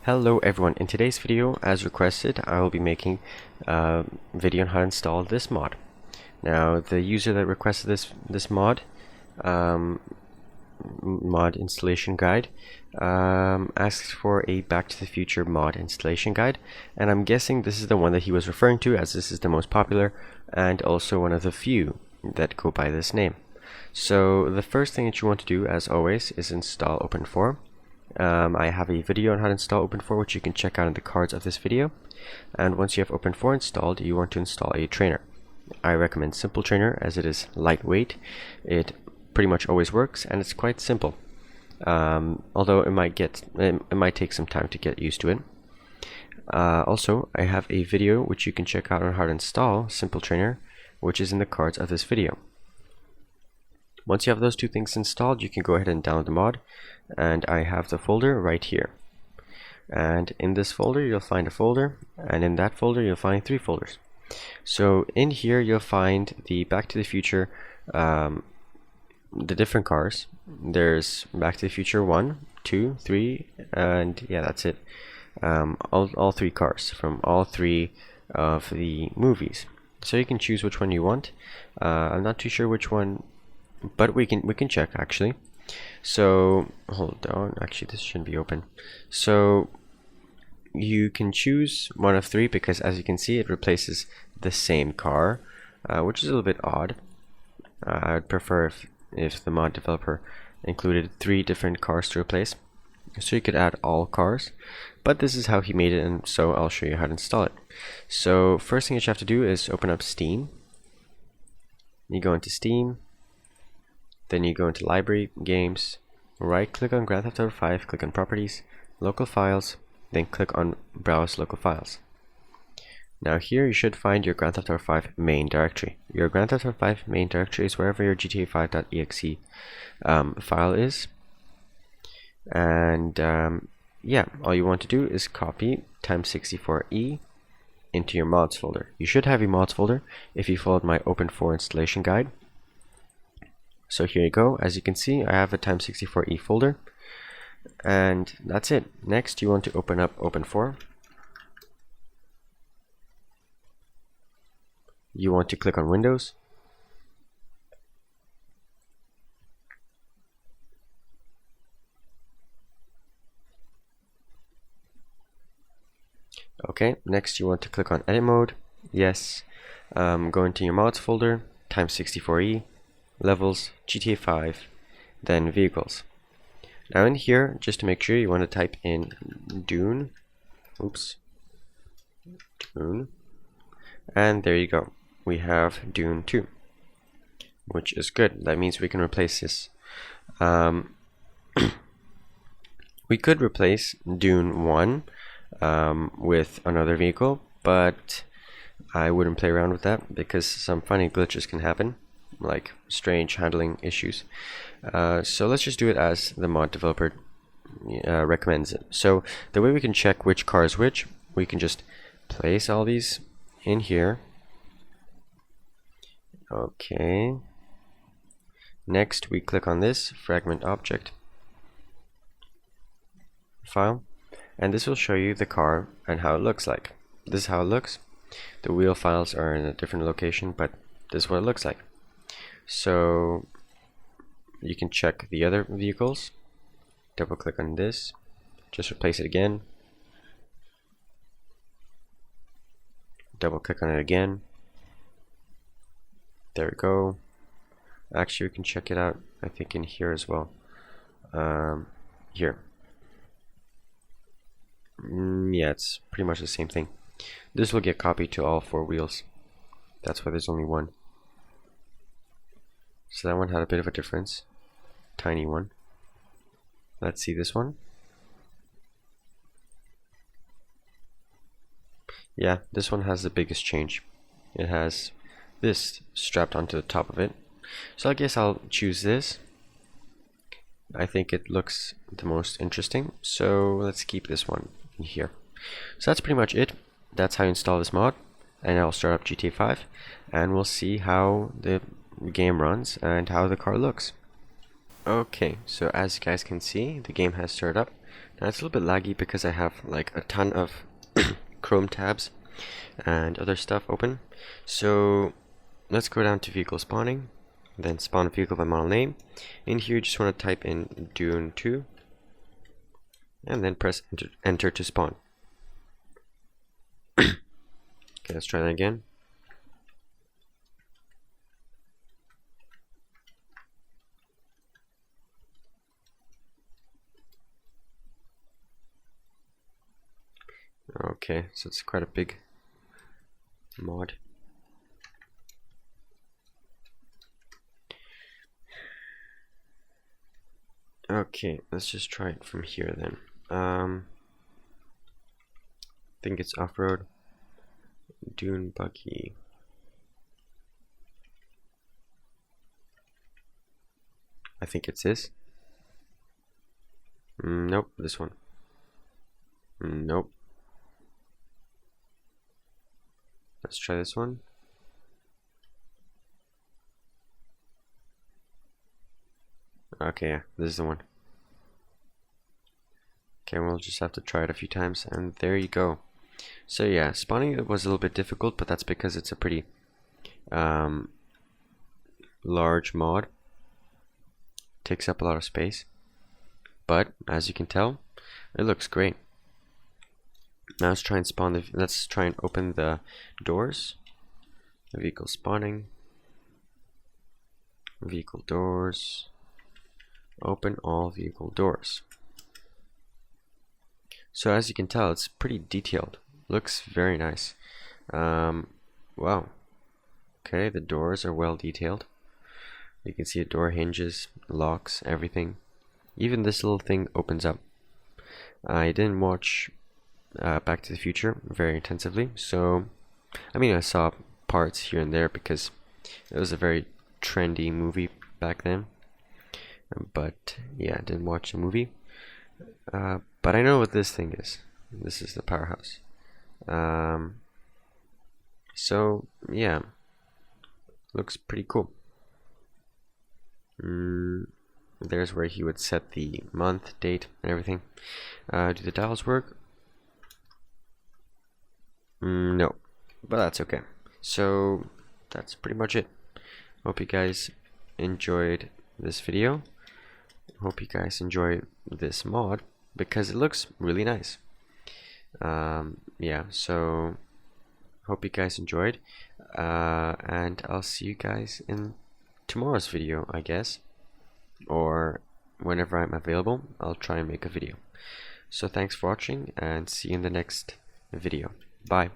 Hello everyone, in today's video, as requested, I will be making a video on how to install this mod. Now, the user that requested this mod, mod installation guide, asks for a Back to the Future mod installation guide, and I'm guessing this is the one that he was referring to, as this is the most popular and also one of the few that go by this name. So the first thing that you want to do, as always, is install Open4. I have a video on how to install Open4, which you can check out in the cards of this video. And once you have Open4 installed, you want to install a trainer. I recommend Simple Trainer, as it is lightweight. It pretty much always works, and it's quite simple. Although it might take some time to get used to it. Also, I have a video which you can check out on how to install Simple Trainer, which is in the cards of this video. Once you have those two things installed, you can go ahead and download the mod, and I have the folder right here. And in this folder you'll find a folder, and in that folder you'll find 3 folders. So in here you'll find the Back to the Future, the different cars. There's Back to the Future 1, 2, 3, and yeah, that's it. All 3 cars from all 3 of the movies. So you can choose which one you want. I'm not too sure which one, but we can check actually. So hold on, actually this shouldn't be open. So you can choose one of 3 because, as you can see, it replaces the same car, which is a little bit odd. I'd prefer if the mod developer included 3 different cars to replace, so you could add all cars, but this is how he made it, and so I'll show you how to install it. So first thing that you have to do is open up Steam. You go into Steam, then you go into Library, Games, right click on Grand Theft Auto 5, click on Properties, Local Files, then click on Browse Local Files. Now here you should find your Grand Theft Auto 5 main directory. Your Grand Theft Auto 5 main directory is wherever your GTA5.exe file is. And yeah, all you want to do is copy times64e into your mods folder. You should have a mods folder if you followed my Open4 installation guide. So here you go. As you can see, I have a times64e folder, and that's it. Next, you want to open up Open4. You want to click on Windows. Okay, next you want to click on Edit Mode. Yes. Go into your mods folder, times64e, Levels, GTA 5, then Vehicles. Now in here, just to make sure, you want to type in Dune. Dune. And there you go. We have Dune 2, which is good. That means we can replace this. We could replace Dune 1 with another vehicle, but I wouldn't play around with that because some funny glitches can happen, like strange handling issues. So let's just do it as the mod developer recommends it. So the way we can check which car is which, we can just place all these in here. Okay. Next we click on this fragment object file, and this will show you the car and how it looks like. This is how it looks. The wheel files are in a different location, but this is what it looks like. So you can check the other vehicles. Double click on this, just replace it again. Double click on it again. There we go. Actually, we can check it out, I think, in here as well. Here. Yeah, it's pretty much the same thing. This will get copied to all 4 wheels. That's why there's only 1. So that one had a bit of a difference. Tiny one. Let's see this one. Yeah, this one has the biggest change. It has this strapped onto the top of it. So I guess I'll choose this. I think it looks the most interesting, so let's keep this one in here. So that's pretty much it. That's how you install this mod, and I'll start up GTA 5, and we'll see how the game runs and how the car looks. Okay, so as you guys can see, the game has started up. It's a little bit laggy because I have like a ton of Chrome tabs and other stuff open. So let's go down to vehicle spawning, then spawn a vehicle by model name. In here you just want to type in Dune 2 and then press enter to spawn. Okay, let's try that again. Okay, so it's quite a big mod. Okay, let's just try it from here then. I think it's off-road, dune buggy. I think it's this. Nope, this one. Nope. Let's try this one. Okay, yeah, this is the one. Okay, we'll just have to try it a few times, and there you go. So yeah, spawning it was a little bit difficult, but that's because it's a pretty large mod. Takes up a lot of space, but as you can tell, it looks great. Now let's try and spawn the. Let's try and open the doors. Vehicle spawning. Vehicle doors. Open all vehicle doors. So as you can tell, it's pretty detailed. Looks very nice. Wow. Okay, the doors are well detailed. You can see a door hinges, locks, everything. Even this little thing opens up. I didn't watch Back to the Future very intensively, so I mean I saw parts here and there because it was a very trendy movie back then. But yeah, I didn't watch the movie. But I know what this thing is. This is the powerhouse. So yeah, looks pretty cool. There's where he would set the month, date, and everything. Do the dials work? No, but that's okay. So that's pretty much it. Hope you guys enjoyed this video. Hope you guys enjoy this mod because it looks really nice. Yeah, so hope you guys enjoyed, and I'll see you guys in tomorrow's video, I guess, or whenever I'm available. I'll try and make a video. So thanks for watching, and see you in the next video. Bye.